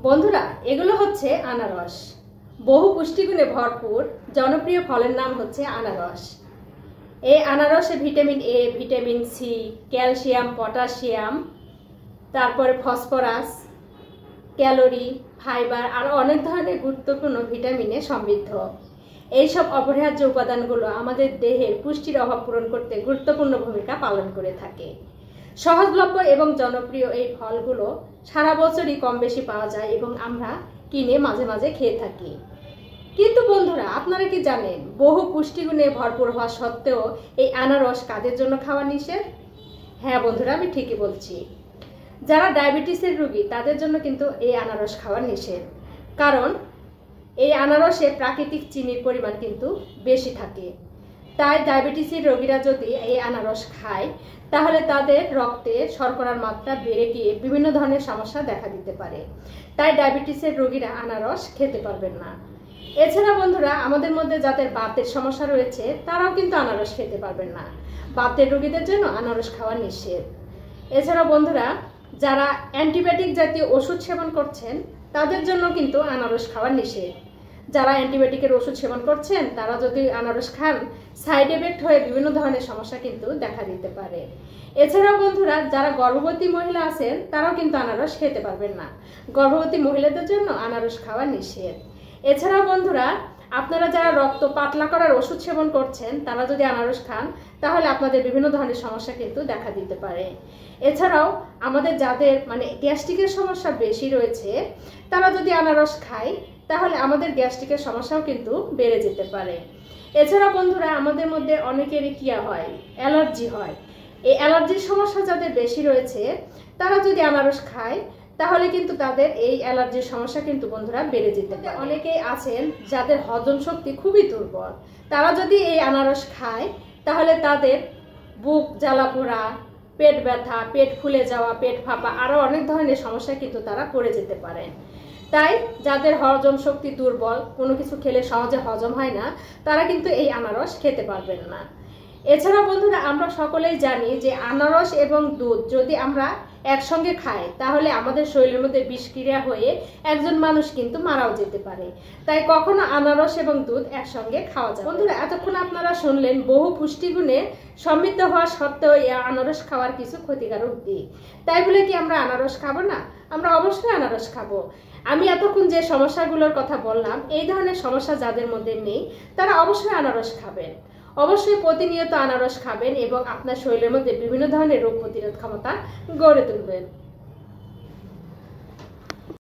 বন্ধুরা, এগুলো হচ্ছে আনারস। বহু পুষ্টিগুণে ভরপুর জনপ্রিয় ফলের নাম হচ্ছে আনারস। এই আনারসে vitamin A, vitamin C, calcium, potassium, তারপরে ফসফরাস, ক্যালোরি, ফাইবার আর অনেক ধরনের গুরুত্বপূর্ণ ভিটামিনে সমৃদ্ধ। এইসব অপরিহার্য উপাদানগুলো আমাদের দেহের পুষ্টির অভাব পূরণ করতে গুরুত্বপূর্ণ ভূমিকা পালন করে থাকে। সহজলভ্য এবং জনপ্রিয় এই ফলগুলো সারা বছরই কম বেশি পাওয়া যায় এবং আমরা কিনে মাঝে মাঝে খেয়ে থাকি। কিন্তু বন্ধুরা, আপনারা কি জানেন বহু পুষ্টিগুণে ভরপুর হওয়া সত্ত্বেও এই আনারস কাদের জন্য খাওয়া নিষেধ? হ্যাঁ বন্ধুরা, আমি ঠিকই বলছি। যারা ডায়াবেটিসের রোগী তাদের জন্য কিন্তু এই আনারস খাওয়া নিষেধ। কারণ এই আনারসে প্রাকৃতিক চিনির পরিমাণ কিন্তু বেশি থাকে। তাই ডায়াবেটিসের রোগীরা যদি এই আনারস খায় তাহলে তাদের রক্তে শর্করার মাত্রা বেড়ে গিয়ে বিভিন্ন ধরনের সমস্যা দেখা দিতে পারে। তাই ডায়াবেটিসের রোগীরা আনারস খেতে পারবেন না। এছাড়া বন্ধুরা, আমাদের মধ্যে যাদের বাতের সমস্যা রয়েছে তারাও কিন্তু আনারস খেতে পারবেন না। বাতের রোগীদের জন্য আনারস খাওয়া নিষেধ। এছাড়া বন্ধুরা, যারা অ্যান্টিবায়োটিক জাতীয় ওষুধ সেবন করছেন তাদের জন্য কিন্তু আনারস খাওয়া নিষেধ। যারা অ্যান্টিবায়োটিকের ওষুধ সেবন করছেন তারা যদি আনারস খান, সাইড এফেক্ট হয়ে বিভিন্ন ধরনের সমস্যা কিন্তু দেখা দিতে পারে। এছাড়াও বন্ধুরা, যারা গর্ভবতী মহিলা আছেন তারাও কিন্তু আনারস খেতে পারবেন না। গর্ভবতী মহিলাদের জন্য আনারস খাওয়া নিষেধ। এছাড়াও বন্ধুরা, আপনারা যারা রক্ত পাতলা করার ওষুধ সেবন করছেন তারা যদি আনারস খান তাহলে আপনাদের বিভিন্ন ধরনের সমস্যা কিন্তু দেখা দিতে পারে। এছাড়াও আমাদের যাদের গ্যাস্ট্রিকের সমস্যা বেশি রয়েছে তারা যদি আনারস খায় তাহলে আমাদের গ্যাস্ট্রিকের সমস্যাও কিন্তু বেড়ে যেতে পারে। এছাড়া বন্ধুরা, আমাদের মধ্যে অনেকেরই কি হয়, অ্যালার্জি হয়। এই অ্যালার্জির সমস্যা যাদের বেশি রয়েছে তারা যদি আনারস খায় তাহলে কিন্তু তাদের এই অ্যালার্জির সমস্যা কিন্তু বন্ধুরা বেড়ে যেতে পারে। অনেকেই আছেন যাদের হজম শক্তি খুবই দুর্বল, তারা যদি এই আনারস খায় তাহলে তাদের বুক জ্বালা পোড়া, পেট ব্যথা, পেট ফুলে যাওয়া, পেট ফাঁপা আরও অনেক ধরনের সমস্যা কিন্তু তারা পড়ে যেতে পারেন। তাই যাদের হজম শক্তি দুর্বল, কোনো কিছু খেলে সহজে হজম হয় না, তারা কিন্তু এই আনারস খেতে পারবেন না। এছাড়া বন্ধুরা, আমরা সকলেই জানি যে আনারস এবং দুধ যদি আমরা একসঙ্গে খাই তাহলে আমাদের শরীরের মধ্যে বিষক্রিয়া হয়ে একজন মানুষ কিন্তু মারাও যেতে পারে। তাই কখনো আনারস এবং দুধ একসঙ্গে খাওয়া যায়। বন্ধুরা, এতক্ষণ আপনারা শুনলেন বহু পুষ্টিগুণে সমৃদ্ধ হওয়া সত্ত্বেও এই আনারস খাওয়ার কিছু ক্ষতিকারক দিক। তাই বলে কি আমরা আনারস খাবো না? আমরা অবশ্যই আনারস খাবো। আমি এতক্ষণ যে সমস্যাগুলোর কথা বললাম, এই ধরনের সমস্যা যাদের মধ্যে নেই তারা অবশ্যই আনারস খাবেন। অবশ্যই প্রতিনিয়ত আনারস খাবেন এবং আপনার শরীরের মধ্যে বিভিন্ন ধরনের রোগ প্রতিরোধ ক্ষমতা গড়ে তুলবেন।